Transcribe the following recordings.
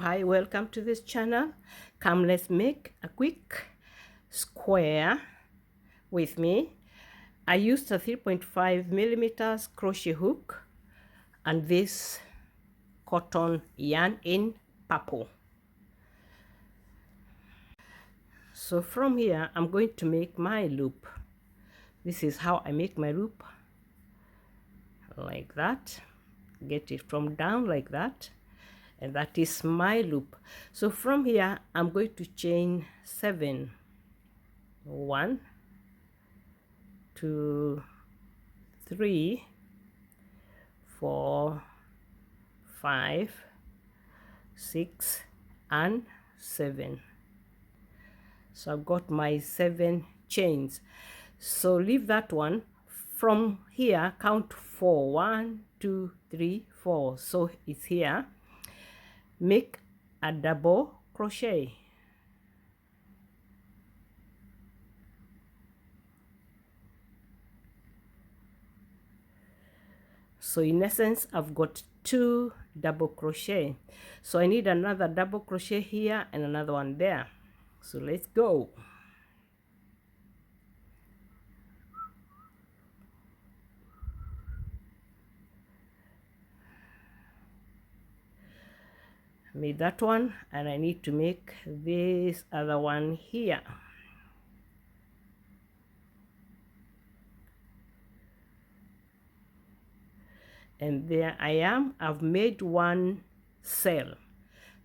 Hi, welcome to this channel. Come, let's make a quick square with me. I used a 3.5 millimeters crochet hook and this cotton yarn in purple. So from here I'm going to make my loop. This is how I make my loop, like that. Get it from down like that, and that is my loop. So from here I'm going to chain 7. 1 2 3 4 5 6 and 7. So I've got my 7 chains. So leave that one. From here count 4. 1 2 3 4. So it's here. Make a double crochet. So in essence I've got 2 double crochet. So I need another double crochet here and another one there. So let's go. Made that one, and I need to make this other one here. And there I am. I've made one cell.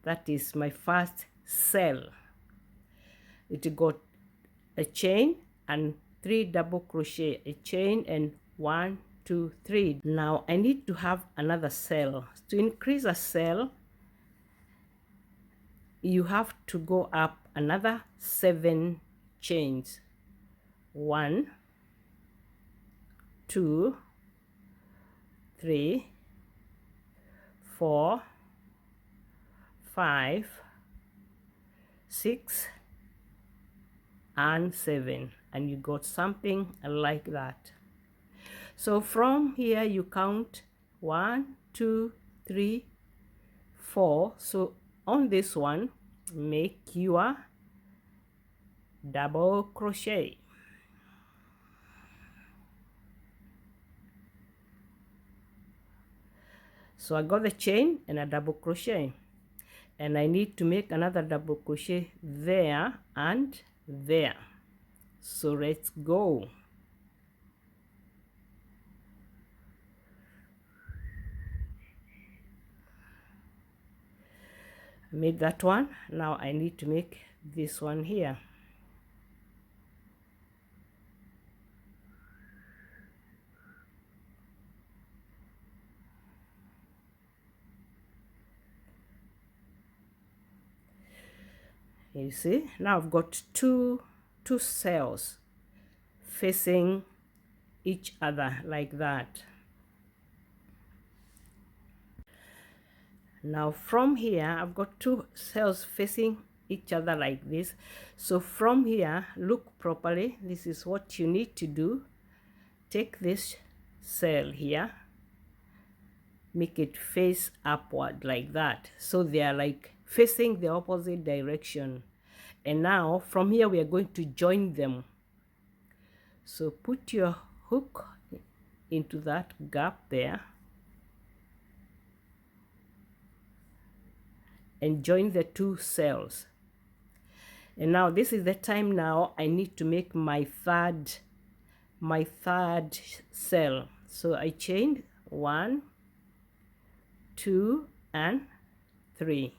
That is my first cell. It got a chain and 3 double crochet, a chain, and 1 2 3. Now I need to have another cell. To increase a cell, you have to go up another 7 chains. 1 2 3 4 5 6 and 7, and you got something like that. So from here you count 1 2 3 4. So on this one make your double crochet. So I got the chain and a double crochet, and I need to make another double crochet there and there. So let's go. I made that one. Now I need to make this one here. You see, now I've got two cells facing each other like that. Now from here I've got 2 cells facing each other like this. So from here, look properly. This is what you need to do. Take this cell here, make it face upward like that, so they are like facing the opposite direction. And now from here we are going to join them. So put your hook into that gap there and join the 2 cells. And now this is the time now I need to make my third cell. So I chained 1 2 and 3,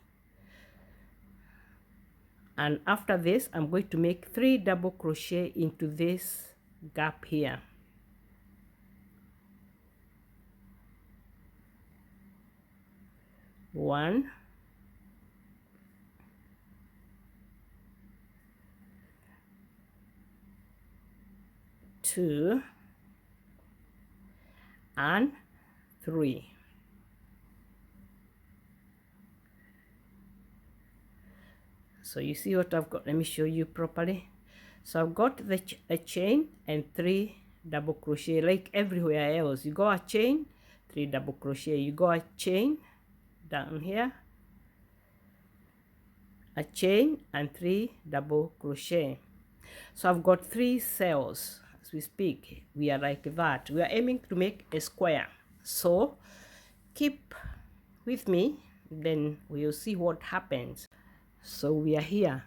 and after this I'm going to make 3 double crochet into this gap here. One, 2 and 3. So you see what I've got. Let me show you properly. So I've got a chain and 3 double crochet like everywhere else. You go a chain, 3 double crochet, you go a chain down here, a chain and 3 double crochet. So I've got 3 cells as we speak. We are like that. We are aiming to make a square. So keep with me, then we'll see what happens. So we are here.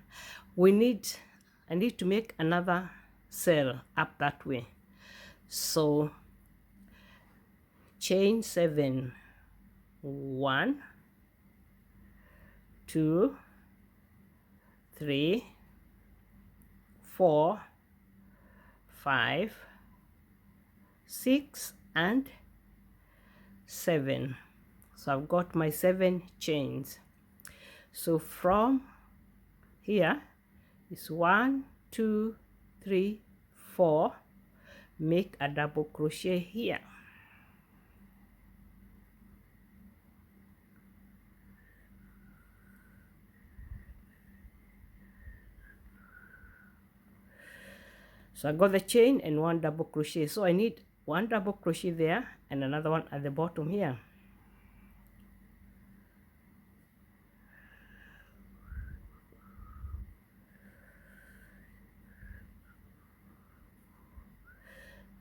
I need to make another cell up that way. So chain 7, 1, 2, 3, 4, 5, 6 and 7. So I've got my 7 chains. So from here is 1, 2, 3, 4. Make a double crochet here. So I got the chain and 1 double crochet. So I need 1 double crochet there and another one at the bottom here.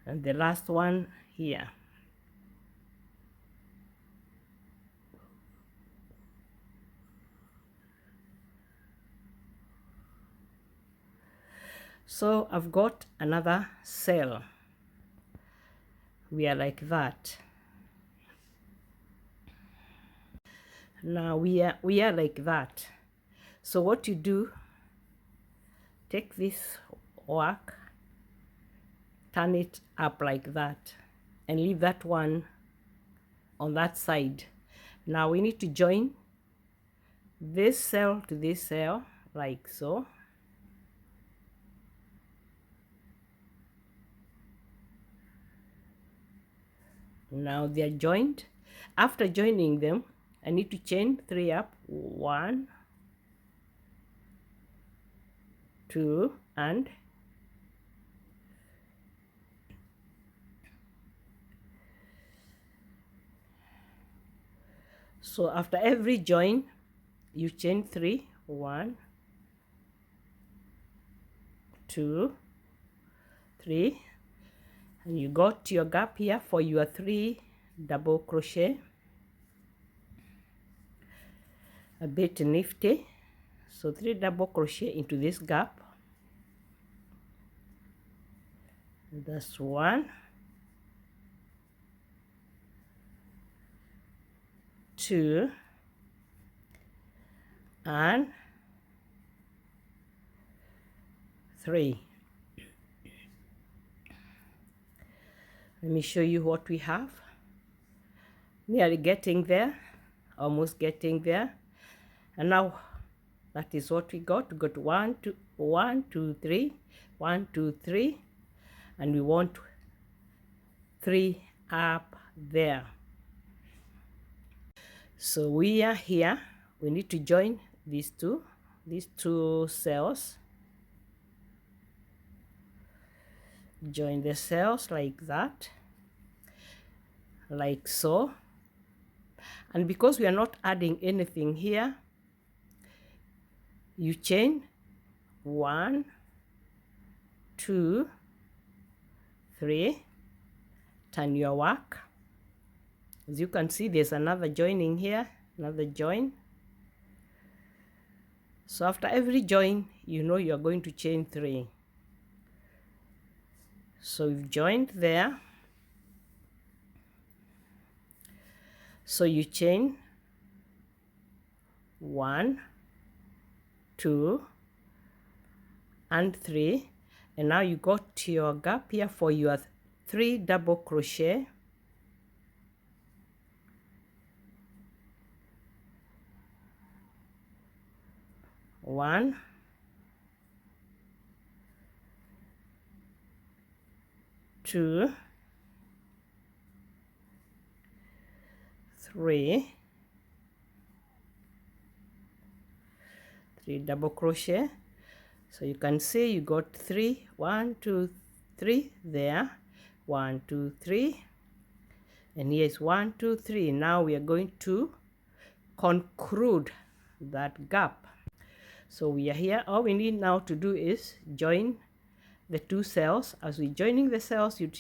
And the last one here. So I've got another cell. We are like that. Now we are like that. So what you do, take this work, turn it up like that, and leave that one on that side. Now we need to join this cell to this cell like so. Now they are joined. After joining them, I need to chain 3 up. 1, 2 and so after every join you chain 3. 1, 2, 3, and you got your gap here for your 3 double crochet. A bit nifty. So 3 double crochet into this gap. That's 1, 2 and 3. Let me show you what we have. Nearly getting there, almost getting there. And now that is what we got. We got 1, 2, 1, 2, 3, 1, 2, 3, and we want 3 up there. So we are here. We need to join these two cells. Join the cells like that, like so. And because we are not adding anything here, you chain 1, 2, 3, turn your work. As you can see, there's another joining here, another join. So after every join, you know you're going to chain 3. So we've joined there. So you chain 1, 2 and 3, and now you got your gap here for your 3 double crochet. One, 2, 3, 3 double crochet. So you can see you got 3, 1, 2, 3 there, 1, 2, 3, and here's 1, 2, 3. Now we are going to conclude that gap. So we are here. All we need now to do is join the two cells. As we're joining the cells, you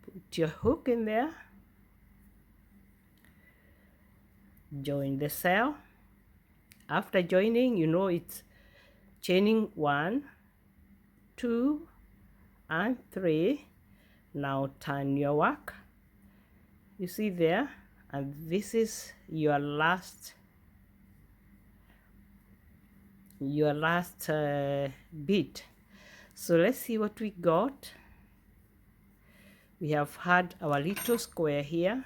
put your hook in there, join the cell. After joining, you know it's chaining 1, 2, and 3. Now turn your work. You see there, and this is your last bead. So let's see what we got. We have had our little square here.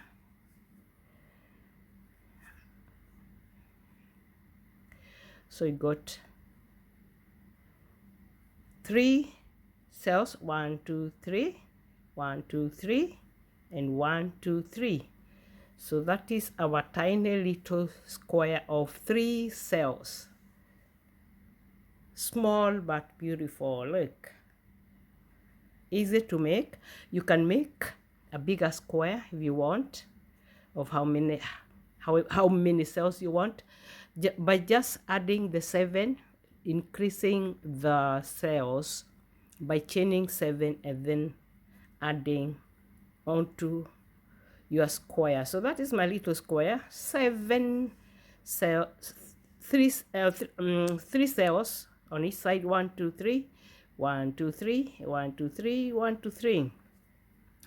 So we got 3 cells, 1, 2, 3, 1, 2, 3, and 1, 2, 3. So that is our tiny little square of 3 cells. Small but beautiful. Look, easy to make. You can make a bigger square if you want, of how many cells you want, by just adding the 7, increasing the cells by chaining 7 and then adding onto your square. So that is my little square. 7 cells, 3 cells on each side. 1, 2, 3, 1, 2, 3, 1, 2, 3, 1, 2, 3.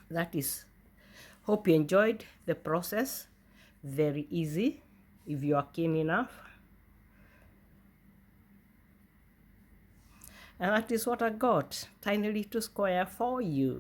That is. Hope you enjoyed the process. Very easy if you are keen enough. And that is what I got. Tiny little square for you.